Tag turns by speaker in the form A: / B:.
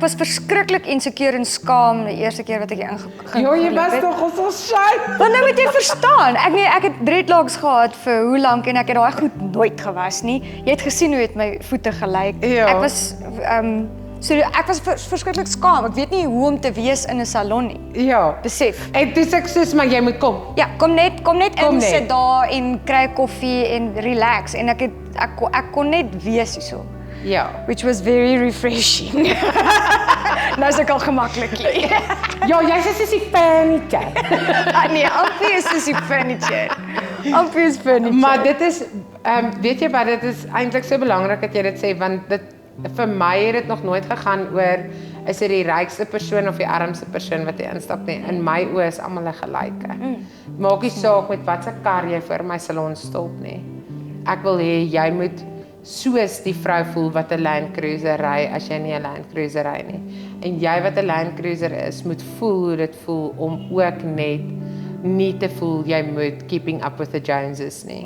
A: ek was verskriklik insecure en skaam die eerste keer wat ek ingegaan
B: Ja, jy was toch so shy.
A: Want nou moet jy verstaan, ek het dreadlocks gehad vir hoe lank en ek het daai goed nooit gewas nie. Jy het gesien hoe het my voete gelyk.
B: Ja.
A: Ek was so ek was verskriklik skaam. Ek weet nie hoe om te wees in 'n salon nie.
B: Ja.
A: Besef.
B: En toe sê ek soos, maar jy moet kom.
A: Ja, kom net
B: Kom
A: in,
B: net.
A: sit daar en kry koffie en relax en ek kon net wees hierso.
B: Ja.
A: Which was very refreshing. Nou is ek al gemaklik hier.
B: Ja, jy sê soos die furniture.
A: Nee, amper is dis die furniture. Amper is furniture.
B: Maar dit is, weet jy wat, dit is eintlik so belangrik dat jy dit sê, want vir my het dit nog nooit gegaan oor, is dit die rykste persoon of die armste persoon wat jy instap nie. In my oë is almal 'n gelyke. Maak nie saak met watse kar jy voor my salon stop nie. Ek wil hê jy moet soos die vrou voel wat 'n Land Cruiser ry as jy nie 'n Land Cruiser ry nie. En jy wat 'n Land Cruiser is, moet voel hoe dit voel om ook net nie te voel jy moet keeping up with the Joneses nie.